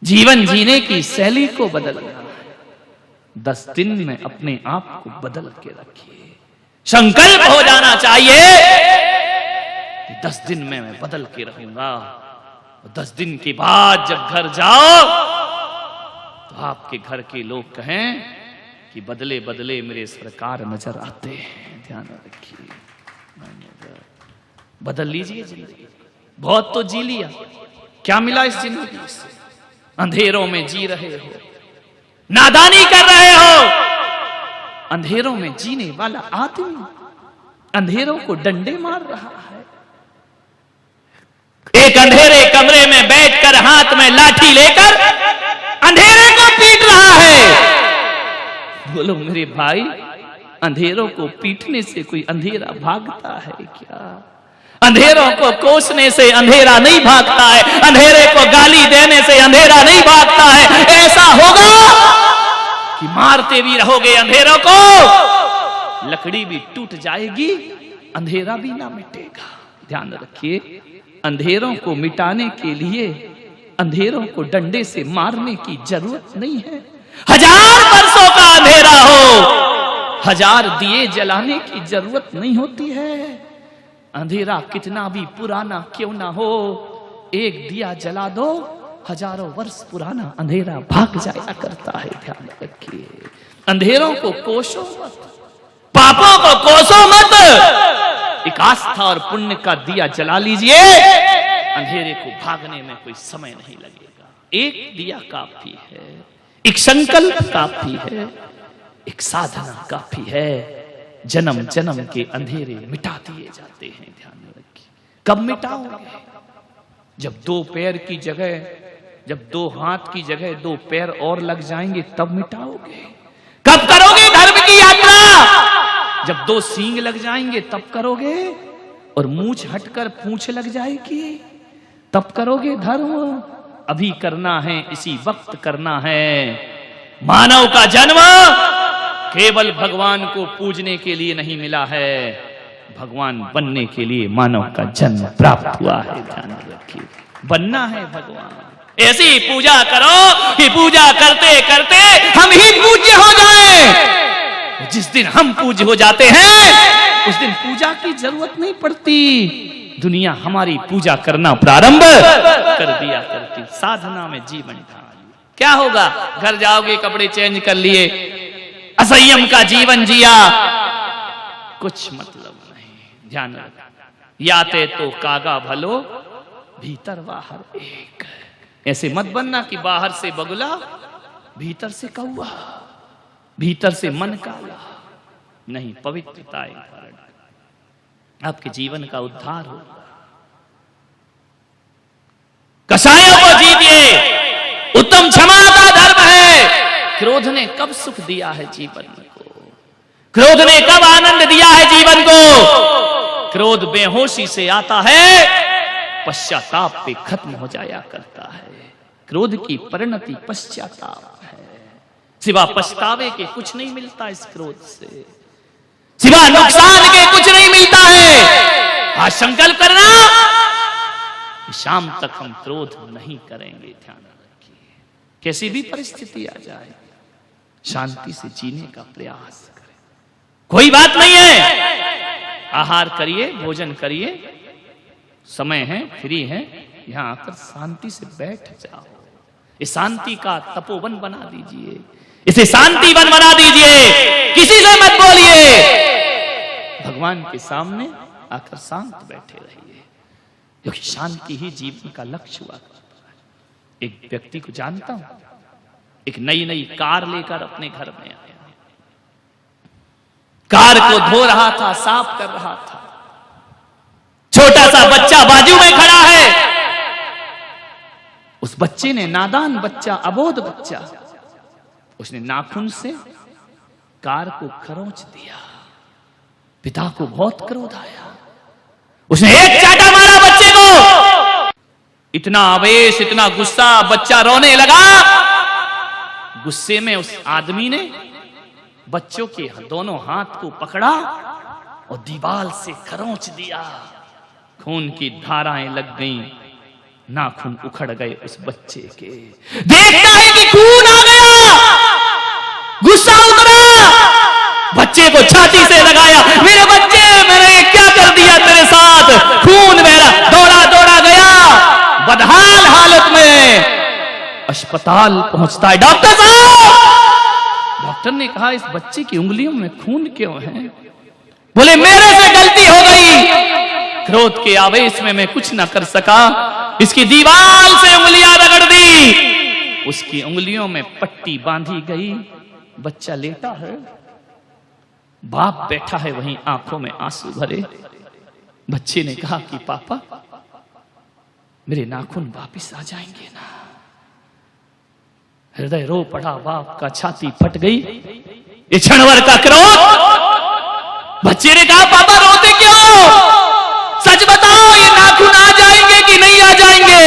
जीवन जीने की शैली को बदलना है। 10 दिन में अपने आप को बदल के रखिए। संकल्प हो जाना चाहिए कि 10 दिन में मैं बदल के रहूंगा। 10 दिन के बाद जब घर जाओ तो आपके घर के लोग कहें कि बदले बदले मेरे सरकार नजर आते हैं। ध्यान रखिए, बदल लीजिए जिंदगी। बहुत तो जी लिया, क्या मिला इस जिंदगी से? अंधेरों में जी रहे हो, नादानी कर रहे हो। अंधेरों में जीने वाला आदमी अंधेरों को डंडे मार रहा है। एक अंधेरे कमरे में बैठकर हाथ में लाठी लेकर अंधेरे को पीट रहा है। बोलो मेरे भाई, अंधेरों को पीटने से कोई अंधेरा भागता है क्या? अंधेरों को कोसने से अंधेरा नहीं भागता है। अंधेरे को गाली देने से अंधेरा नहीं भागता है। ऐसा होगा कि मारते भी रहोगे अंधेरों को, लकड़ी भी टूट जाएगी, अंधेरा भी ना मिटेगा। ध्यान रखिए, अंधेरों को मिटाने के लिए अंधेरों को डंडे से मारने की जरूरत नहीं है। 1000 वर्षों का अंधेरा हो, 1000 दिए जलाने की जरूरत नहीं होती है। अंधेरा कितना भी पुराना क्यों ना हो, एक दिया जला दो, हजारों वर्ष पुराना अंधेरा भाग जाया करता है। ध्यान रखिए, अंधेरों को कोसो मत, पापों को कोसो मत। एक आस्था और पुण्य का दिया जला लीजिए, अंधेरे को भागने में कोई समय नहीं लगेगा। एक दिया काफी है, एक संकल्प काफी है, एक साधना काफी है। जन्म जन्म के अंधेरे मिटा दिए जाते हैं। ध्यान रखिए, कब मिटाओगे? जब 2 पैर की जगह, जब 2 हाथ की जगह 2 पैर और लग जाएंगे तब मिटाओगे। कब करोगे धर्म की यात्रा? जब 2 सींग लग जाएंगे तब करोगे, और मूंछ हटकर पूंछ लग जाएगी तब करोगे धर्म। अभी करना है, इसी वक्त करना है। मानव का जन्म केवल भगवान को पूजने के लिए नहीं मिला है, भगवान बनने के लिए मानव का जन्म प्राप्त हुआ है। ध्यान रखिए, बनना है भगवान। ऐसी पूजा करो कि पूजा करते करते हम ही पूज्य हो जाएं। जिस दिन हम पूज्य हो जाते हैं उस दिन पूजा की जरूरत नहीं पड़ती, दुनिया हमारी पूजा करना प्रारंभ कर दिया करती। साधना में जीवन ढाल। क्या होगा? घर जाओगे, कपड़े चेंज कर लिए, असंयम का जीवन जिया, कुछ मतलब नहीं। ध्यान रखना, याते तो कागा भलो, भीतर बाहर एक। ऐसे मत बनना कि बाहर से बगुला, भीतर से कौवा, भीतर से मन काला। नहीं, पवित्रता आपके जीवन का उद्धार हो। कसायों को जीतिए, उत्तम क्षमा का धर्म है। क्रोध ने कब सुख दिया है जीवन को? क्रोध ने कब आनंद दिया है जीवन को? क्रोध बेहोशी से आता है, पश्चाताप पे खत्म हो जाया करता है। क्रोध की परिणति पश्चाताप है। सिवा पछतावे के कुछ नहीं मिलता इस क्रोध से, सिवा नुकसान के कुछ नहीं मिलता है। आज संकल्प करना कि शाम तक हम क्रोध नहीं करेंगे। ध्यान रखिए, कैसी भी परिस्थिति आ जाए शांति से जीने का प्रयास करें। कोई बात नहीं है, आहार करिए, भोजन करिए, समय है, फ्री है, यहां आकर शांति से बैठ जाओ। इस शांति का तपोवन बना दीजिए, इसे शांति वन बना दीजिए। किसी से मत बोलिए, भगवान के सामने आकर शांत बैठे रहिए, क्योंकि शांति ही जीवन का लक्ष्य हुआ करता है। एक व्यक्ति को जानता हूं, एक नई नई कार लेकर अपने घर में आया। कार को धो रहा था, साफ कर रहा था। छोटा सा बच्चा बाजू में खड़ा है। उस बच्चे ने, नादान बच्चा, अबोध बच्चा, उसने नाखून से कार को खरोंच दिया। पिता को बहुत क्रोध आया, उसने एक चाटा मारा बच्चे को। इतना आवेश, इतना गुस्सा, बच्चा रोने लगा। गुस्से में उस आदमी ने बच्चों के दोनों हाथ को पकड़ा और दीवार से खरोंच दिया। खून की धाराएं लग गईं, नाखून उखड़ गए उस बच्चे के। देखता है कि खून आ गया, गुस्सा उतरा, बच्चे को छाती से लगाया, मेरे बच्चे, मैंने क्या कर दिया तेरे साथ, खून मेरा, दौड़ा दौड़ा गया, बदहाल हालत में अस्पताल पहुंचता है। डॉक्टर साहब, डॉक्टर ने कहा इस बच्चे की उंगलियों में खून क्यों है? बोले मेरे से गलती हो गई, क्रोध के आवेश में मैं कुछ ना कर सका, इसकी दीवार से उंगलियां रगड़ दी, उसकी उंगलियों में पट्टी बांधी गई। बच्चा लेटा है, बाप बैठा है वहीं, आंखों में आंसू भरे। बच्चे ने कहा कि पापा, मेरे नाखून वापिस आ जाएंगे ना? हृदय रो पड़ा बाप का, छाती फट गई। ये क्षणभर का क्रोध। बच्चे ने कहा पापा रोते क्यों, सच बताओ, ये नाखून आ जाएंगे कि नहीं आ जाएंगे?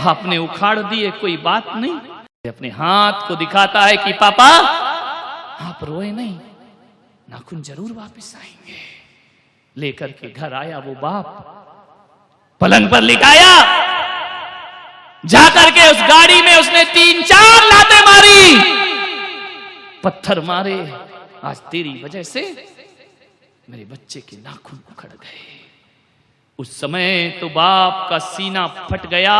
आपने उखाड़ दिए, कोई बात नहीं। अपने हाथ को दिखाता है कि पापा आप रोए नहीं, नाखून जरूर वापस आएंगे। लेकर के घर आया वो बाप, पलंग पर लिटाया, जाकर के उस गाड़ी में उसने 3-4 लातें मारी, पत्थर मारे। आज तेरी वजह से मेरे बच्चे के नाखून उखड़ गए। उस समय तो बाप का सीना फट गया,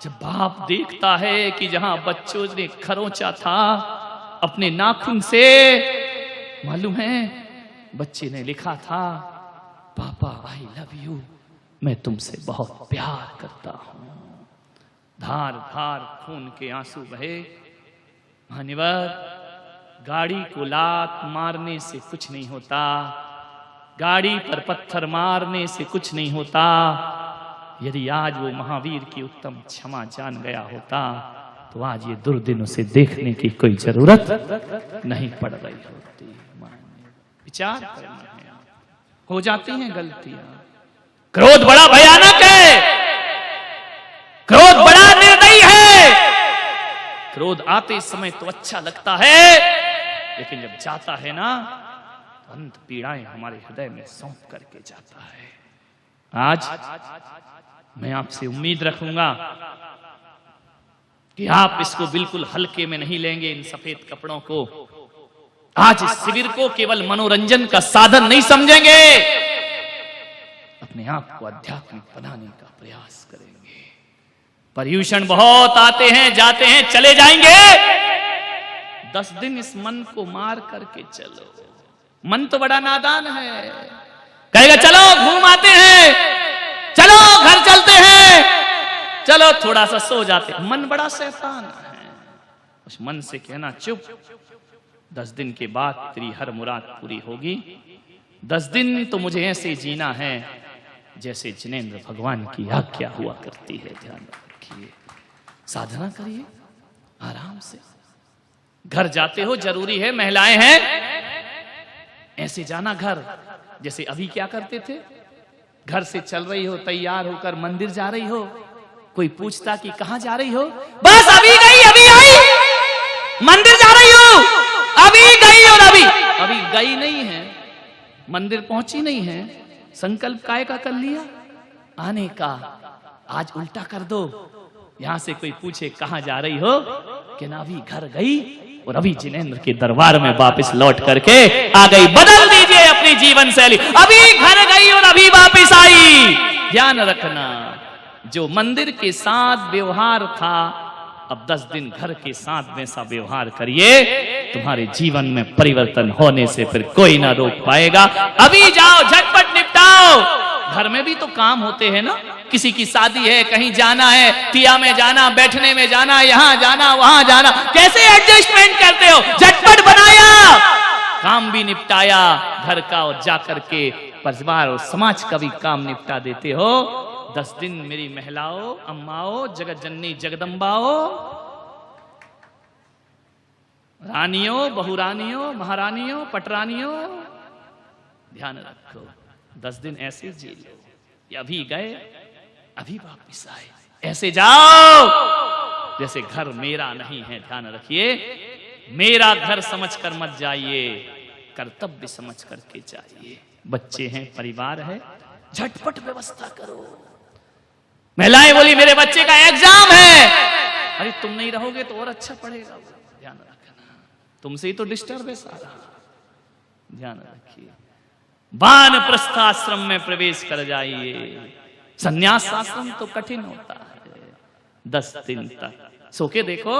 जब बाप देखता है कि जहां बच्चों ने खरोंचा था अपने नाखून से, मालूम है बच्चे ने लिखा था, पापा आई लव यू, मैं तुमसे बहुत प्यार करता हूं। धार धार खून के आंसू बहे। मान्यवर, गाड़ी को लात मारने से कुछ नहीं होता, गाड़ी पर पत्थर मारने से कुछ नहीं होता। यदि आज वो महावीर की उत्तम क्षमा जान गया होता तो आज ये दुर्दिन उसे देखने की कोई जरूरत नहीं पड़ रही होती। विचार करना है, हो जाती हैं गलतियां। क्रोध बड़ा भयानक है, क्रोध बड़ा निर्दयी है। क्रोध आते समय तो अच्छा लगता है, लेकिन जब जाता है ना, तो अंत पीड़ाएं हमारे हृदय में सौंप करके जाता है। आज मैं आपसे उम्मीद रखूंगा कि आप इसको बिल्कुल हल्के में नहीं लेंगे, इन सफेद कपड़ों को। आज इस शिविर को केवल मनोरंजन का साधन नहीं समझेंगे, अपने आप को आध्यात्मिक बनाने का प्रयास करेंगे। पर्यूषण बहुत आते हैं, जाते हैं, चले जाएंगे। 10 दिन इस मन को मार करके चलो। मन तो बड़ा नादान है, कहेगा चलो घूम आते हैं, चलो घर चलते हैं, चलो थोड़ा सा सो जाते हैं। मन बड़ा शैतान है। उस मन से कहना चुप, 10 दिन के बाद तेरी हर मुराद पूरी होगी। 10 दिन तो मुझे ऐसे जीना है जैसे जिनेंद्र भगवान की आज्ञा हुआ करती है। ध्यान रखिए, साधना करिए आराम से। घर जाते हो, जरूरी है, महिलाएं हैं, ऐसे जाना घर। जैसे अभी क्या करते थे, घर से चल रही हो, तैयार होकर मंदिर जा रही हो, कोई पूछता कि कहां जा रही हो, बस अभी गई, अभी आई, मंदिर जा रही हो, अभी गई। और अभी गई नहीं है, मंदिर पहुंची नहीं है, संकल्प काय का कर लिया आने का। आज उल्टा कर दो, यहां से कोई पूछे कहां जा रही हो, कि ना अभी घर गई और अभी जिनेंद्र के दरबार में वापस लौट करके आ गई। बदल दीजिए अपनी जीवन शैली, अभी घर गई और अभी वापस आई। ध्यान रखना, जो मंदिर के साथ व्यवहार था, अब 10 दिन घर के साथ वैसा व्यवहार करिए, तुम्हारे जीवन में परिवर्तन होने से फिर कोई ना रोक पाएगा। अभी जाओ, झटपट निपटाओ। घर में भी तो काम होते हैं ना, किसी की शादी है, कहीं जाना है, तिया में जाना, बैठने में जाना, यहां जाना, वहां जाना, कैसे एडजस्टमेंट करते हो? झटपट बनाया, काम भी निपटाया घर का, और जाकर के परिवार और समाज का भी काम निपटा देते हो। 10 दिन मेरी महिलाओं, अम्माओं, जगत जननी जगदम्बाओं, रानियों, बहुरानियों, महारानियों, पटरानियों, ध्यान रखो। 10 दिन ऐसे जी लो, ये अभी गए अभी वापिस आए, ऐसे जाओ जैसे घर मेरा नहीं है। ध्यान रखिए, मेरा घर समझकर मत जाइए, कर्तव्य समझ करके जाइए। बच्चे हैं, परिवार है, झटपट व्यवस्था करो। महिलाएं बोली मेरे बच्चे का एग्जाम है। अरे तुम नहीं रहोगे तो और अच्छा पढ़ेगा, ध्यान रखना, तुमसे ही तो डिस्टर्ब है सारा, ध्यान रखिए। वानप्रस्थ आश्रम में प्रवेश कर जाइए। संन्यास आश्रम तो कठिन होता है, 10 दिन तक सो के देखो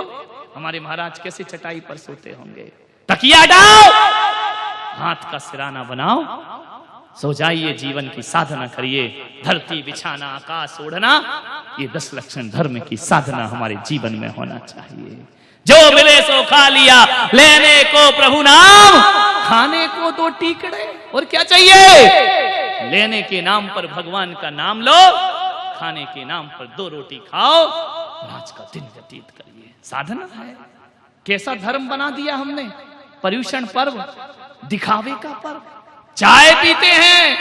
हमारे महाराज कैसे चटाई पर सोते होंगे। तकिया हटाओ, हाथ का सिराना बनाओ, सो जाइए, जीवन की साधना करिए। धरती बिछाना, आकाश ओढ़ना, ये 10 लक्षण धर्म की साधना हमारे जीवन में होना चाहिए। जो मिले सो खा लिया, लेने को प्रभु नाम, खाने को 2 टीकड़े, और क्या चाहिए? लेने के नाम पर भगवान का नाम लो, खाने के नाम पर 2 रोटी खाओ, आज का दिन व्यतीत करिए। साधना है। कैसा धर्म बना दिया हमने, पर्यूषण पर्व, दिखावे का पर्व। चाय पीते हैं,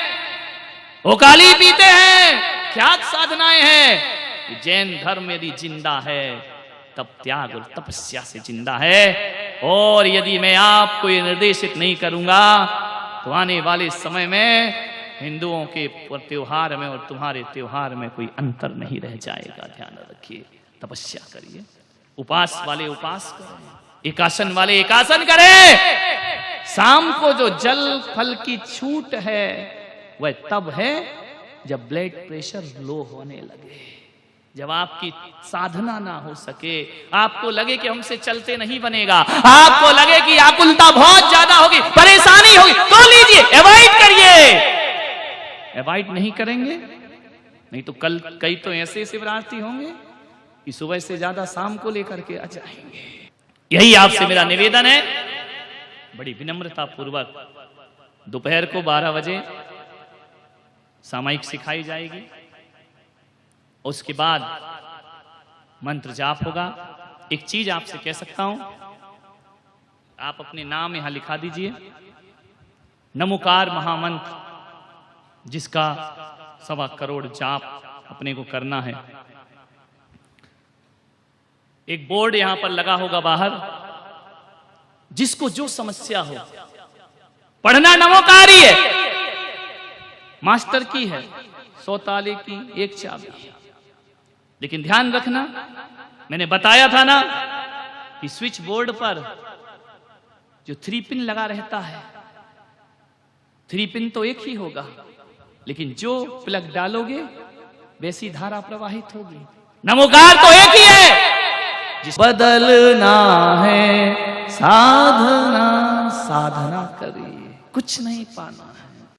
ओकाली पीते हैं, क्या साधनाएं हैं। जैन धर्म यदि जिंदा है तब त्याग और तपस्या से जिंदा है। और यदि मैं आपको ये निर्देशित नहीं करूंगा तो आने वाले समय में हिंदुओं के त्योहार में और तुम्हारे त्योहार में कोई अंतर नहीं रह जाएगा। ध्यान रखिए, तपस्या करिए, उपास वाले उपास करें, एकासन वाले एकासन करें। शाम को जो जल फल की छूट है वह तब है जब ब्लड प्रेशर लो होने लगे, जब आपकी साधना ना हो सके, आपको लगे कि हमसे चलते नहीं बनेगा, आपको लगे कि आकुलता बहुत ज्यादा होगी, परेशानी होगी, तो लीजिए, अवॉइड करिए। अवॉइड नहीं करेंगे नहीं तो कल कई तो ऐसे शिवरात्रि होंगे कि सुबह से ज्यादा शाम को लेकर के आ जाएंगे। यही आपसे मेरा निवेदन है, बड़ी विनम्रता पूर्वक दोपहर को 12 बजे सामायिक सिखाई जाएगी। उसके बाद मंत्र जाप होगा। एक चीज आपसे कह सकता हूं, आप अपने नाम यहां लिखा दीजिए। नमोकार महामंत्र, जिसका 1.25 करोड़ जाप अपने को करना है। एक बोर्ड यहां पर लगा होगा बाहर, जिसको जो समस्या हो, पढ़ना नमोकार ही है, मास्टर की है, 100 ताले की 1 चाबी। लेकिन ध्यान रखना, मैंने बताया था ना कि स्विच बोर्ड पर जो 3 पिन लगा रहता है, 3 पिन तो एक ही होगा, लेकिन जो प्लग डालोगे वैसी धारा प्रवाहित होगी। नमोकार तो एक ही है। बदलना है साधना, साधना करिए, कुछ नहीं पाना है।